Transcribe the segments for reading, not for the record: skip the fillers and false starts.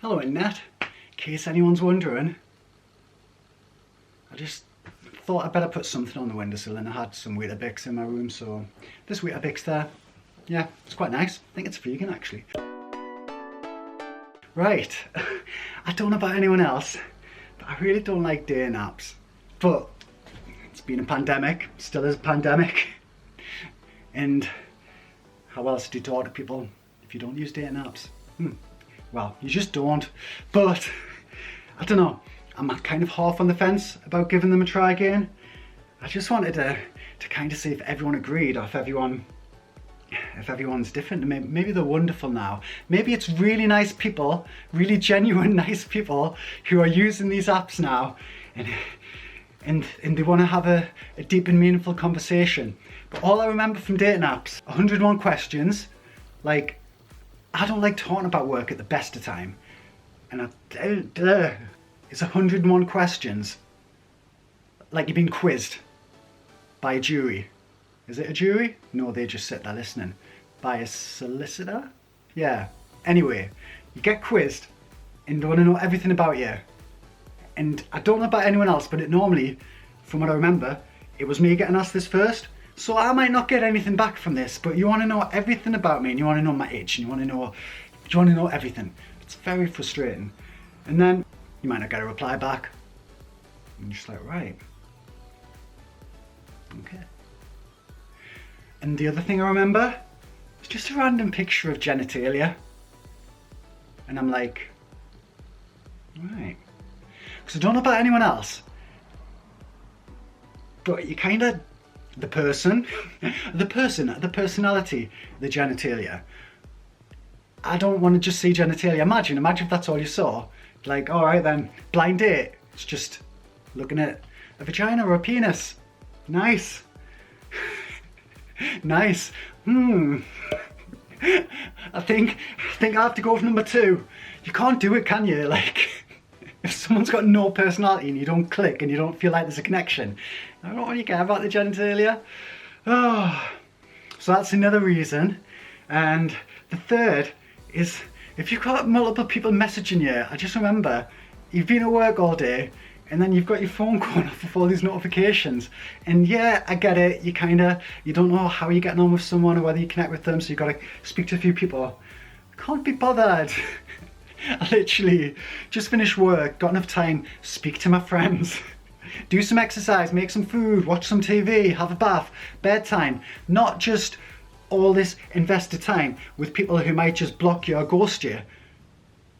Hello internet, in case anyone's wondering. I just thought I'd better put something on the windowsill, and I had some Weetabix in my room, so this Weetabix there, yeah, it's quite nice. I think it's vegan actually. Right, I don't know about anyone else, but I really don't like day naps. But it's been a pandemic, still is a pandemic. And how else do you talk to people if you don't use day naps? Well, you just don't. But I don't know, I'm kind of half on the fence about giving them a try again. I just wanted to kind of see if everyone agreed, or if everyone's different. Maybe they're wonderful now. Maybe it's really nice people, really genuine nice people who are using these apps now, and they want to have a deep and meaningful conversation. But all I remember from dating apps, 101 questions, like, I don't like talking about work at the best of time. And it's 101 questions. Like you're being quizzed by a jury. Is it a jury? No, they just sit there listening. By a solicitor? Yeah. Anyway, you get quizzed and they want to know everything about you. And I don't know about anyone else, but it normally, from what I remember, it was me getting asked this first. So I might not get anything back from this, but you want to know everything about me, and you want to know my age, and you want to know everything. It's very frustrating. And then you might not get a reply back. And you're just like, right. Okay. And the other thing I remember is just a random picture of genitalia. And I'm like, right. Because I don't know about anyone else, but you kind of, the personality, the genitalia. I don't want to just see genitalia. Imagine if that's all you saw. Like, all right then, blind date. It's just looking at a vagina or a penis. Nice. Nice. I think I have to go for number 2. You can't do it, can you? Like, if someone's got no personality and you don't click and you don't feel like there's a connection, I don't really care about the genitalia. Oh, so that's another reason. And the third is, if you've got multiple people messaging you, I just remember you've been at work all day and then you've got your phone going off with all these notifications. And yeah, I get it, you don't know how you're getting on with someone or whether you connect with them, so you've got to speak to a few people. Can't be bothered. I literally just finished work, got enough time, speak to my friends, do some exercise, make some food, watch some TV, have a bath, bedtime. Not just all this invested time with people who might just block you or ghost you.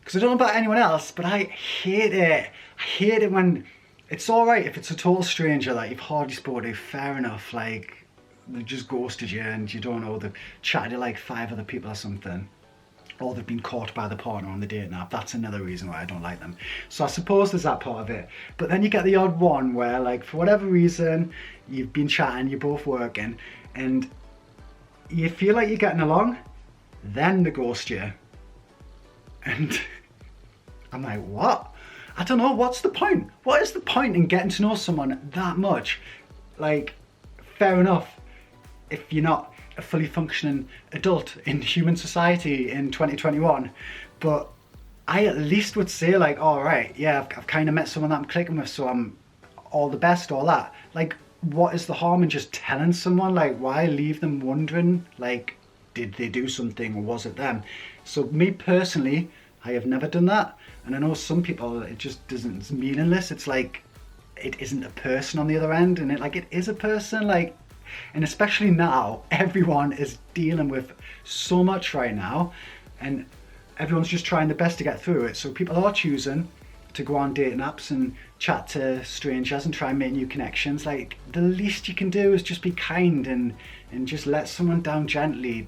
Because I don't know about anyone else, but I hate it. I hate it when it's alright if it's a total stranger that you've hardly spoken to, fair enough, like they just ghosted you and you don't know, they've chatted to like 5 other people or something. Or they've been caught by the partner on the dating app. That's another reason why I don't like them. So I suppose there's that part of it. But then you get the odd one where, like, for whatever reason, you've been chatting, you're both working, and you feel like you're getting along, then they ghost you. And I'm like, what? I don't know, what's the point? What is the point in getting to know someone that much? Like, fair enough, if you're not a fully functioning adult in human society in 2021, but I at least would say, like, all right, yeah, I've kind of met someone that I'm clicking with, so I'm all the best, all that. Like, what is the harm in just telling someone? Like, why leave them wondering, like, did they do something or was it them? So me personally, I have never done that, and I know some people, it just doesn't, it's meaningless. It's like, it isn't a person on the other end, and it is a person, like. And especially now, everyone is dealing with so much right now, and everyone's just trying their best to get through it. So people are choosing to go on dating apps and chat to strangers and try and make new connections. Like, the least you can do is just be kind and just let someone down gently.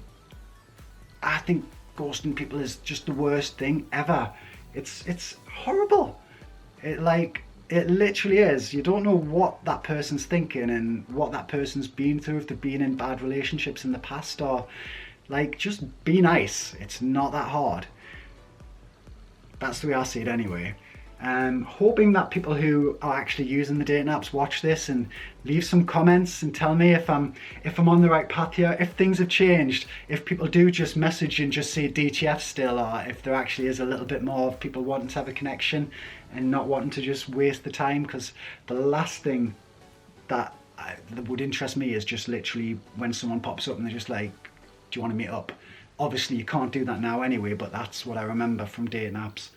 I think ghosting people is just the worst thing ever. It's horrible. It literally is. You don't know what that person's thinking and what that person's been through, if they've been in bad relationships in the past, or like, just be nice. It's not that hard. That's the way I see it anyway. Hoping that people who are actually using the dating apps watch this and leave some comments and tell me if I'm on the right path here, if things have changed, if people do just message and just say DTF still, or if there actually is a little bit more of people wanting to have a connection and not wanting to just waste the time. Because the last thing that would interest me is just literally when someone pops up and they're just like, do you want to meet up? Obviously you can't do that now anyway, but that's what I remember from dating apps.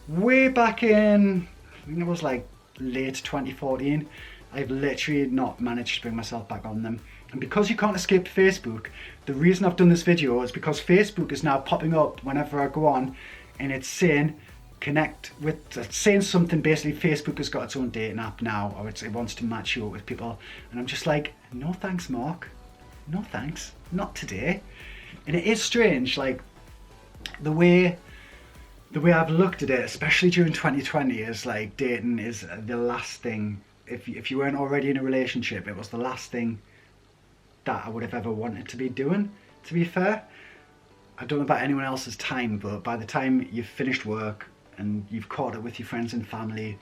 Way back in, I think it was like late 2014, I've literally not managed to bring myself back on them. And because you can't escape Facebook, the reason I've done this video is because Facebook is now popping up whenever I go on, and it's saying connect with, it's saying something, basically Facebook has got its own dating app now, or it wants to match you up with people. And I'm just like, no thanks, Mark. No thanks, not today. And it is strange, like the way I've looked at it, especially during 2020, is like dating is the last thing. If you weren't already in a relationship, it was the last thing that I would have ever wanted to be doing, to be fair. I don't know about anyone else's time, but by the time you've finished work and you've caught up with your friends and family,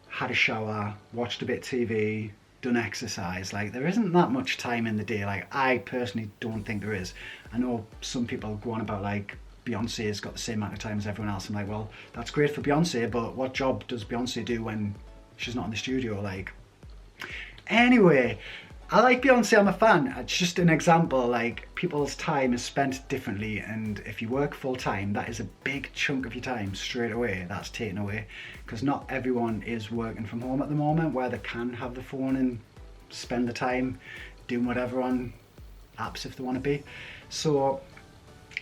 had a shower, watched a bit of TV, done exercise, like there isn't that much time in the day. Like I personally don't think there is. I know some people go on about like Beyonce's got the same amount of time as everyone else. I'm like, well, that's great for Beyonce, but what job does Beyonce do when she's not in the studio? Like, anyway, I like Beyonce, I'm a fan. It's just an example, like people's time is spent differently, and if you work full time, that is a big chunk of your time straight away that's taken away, because not everyone is working from home at the moment where they can have the phone and spend the time doing whatever on apps if they want to be. So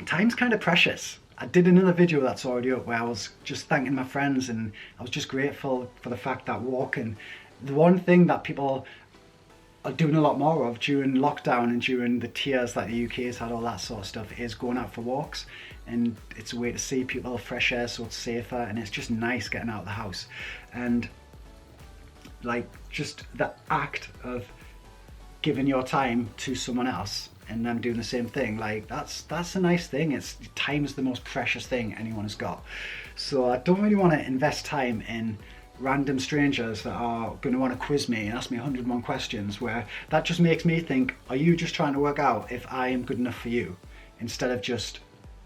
time's kind of precious. I did another video that's already up where I was just thanking my friends, and I was just grateful for the fact that walking, the one thing that people are doing a lot more of during lockdown and during the tears that the UK has had, all that sort of stuff, is going out for walks. And it's a way to see people, fresh air, so it's safer, and it's just nice getting out of the house. And like just the act of giving your time to someone else and them doing the same thing, like that's a nice thing. It's time is the most precious thing anyone has got. So I don't really want to invest time in random strangers that are going to want to quiz me and ask me 101 questions, where that just makes me think, are you just trying to work out if I am good enough for you, instead of just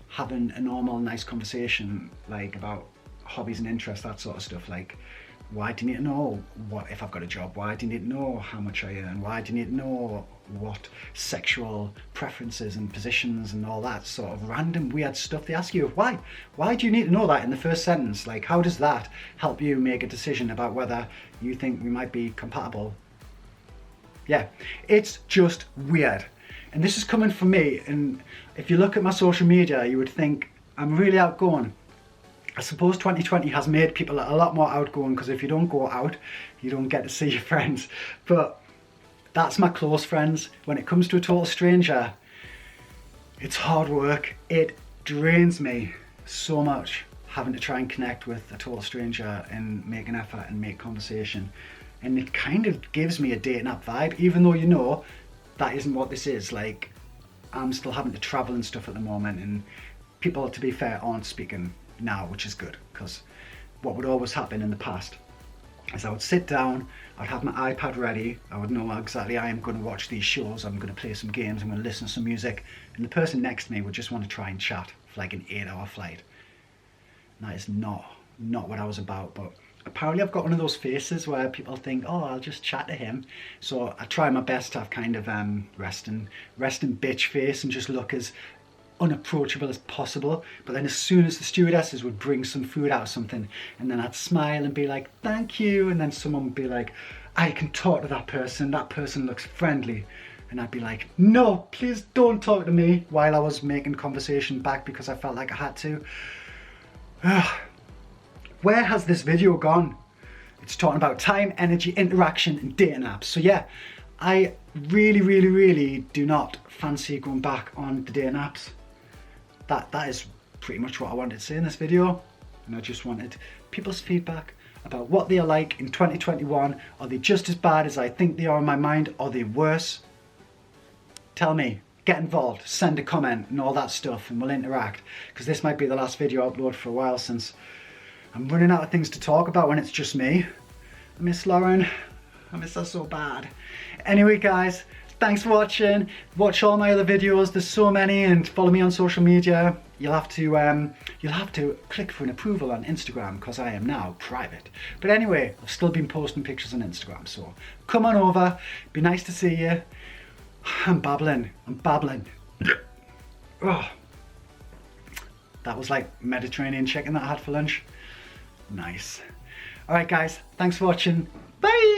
having a normal nice conversation like about hobbies and interests, that sort of stuff. Like, why do you need to know what if I've got a job? Why do you need to know how much I earn? Why do you need to know what sexual preferences and positions and all that sort of random weird stuff they ask you? Why do you need to know that in the first sentence? Like, how does that help you make a decision about whether you think we might be compatible? Yeah, it's just weird. And this is coming from me, and if you look at my social media, you would think I'm really outgoing. I suppose 2020 has made people a lot more outgoing, because if you don't go out, you don't get to see your friends. But that's my close friends. When it comes to a total stranger, it's hard work. It drains me so much having to try and connect with a total stranger and make an effort and make conversation. And it kind of gives me a dating app vibe, even though you know that isn't what this is. Like, I'm still having to travel and stuff at the moment, and people, to be fair, aren't speaking now, which is good, because what would always happen in the past is I would sit down, I'd have my iPad ready, I would know exactly I am going to watch these shows, I'm going to play some games, I'm going to listen to some music, and the person next to me would just want to try and chat for like an 8-hour flight. And that is not what I was about. But apparently I've got one of those faces where people think, oh, I'll just chat to him. So I try my best to have kind of resting bitch face and just look as unapproachable as possible. But then as soon as the stewardesses would bring some food out or something, and then I'd smile and be like, thank you, and then someone would be like, I can talk to that person looks friendly, and I'd be like, no, please don't talk to me, while I was making conversation back because I felt like I had to. Where has this video gone? It's talking about time, energy, interaction, and dating apps. So yeah, I really do not fancy going back on the dating apps. That is pretty much what I wanted to say in this video, and I just wanted people's feedback about what they are like in 2021. Are they just as bad as I think they are in my mind? Are they worse? Tell me, get involved, send a comment and all that stuff, and we'll interact, because this might be the last video I upload for a while, since I'm running out of things to talk about when it's just me. I miss Lauren. I miss her so bad. Anyway, guys, thanks for watching. Watch all my other videos. There's so many, and follow me on social media. You'll have to click for an approval on Instagram because I am now private. But anyway, I've still been posting pictures on Instagram, so come on over. Be nice to see you. I'm babbling. Oh, that was like Mediterranean chicken that I had for lunch. Nice. All right, guys. Thanks for watching. Bye.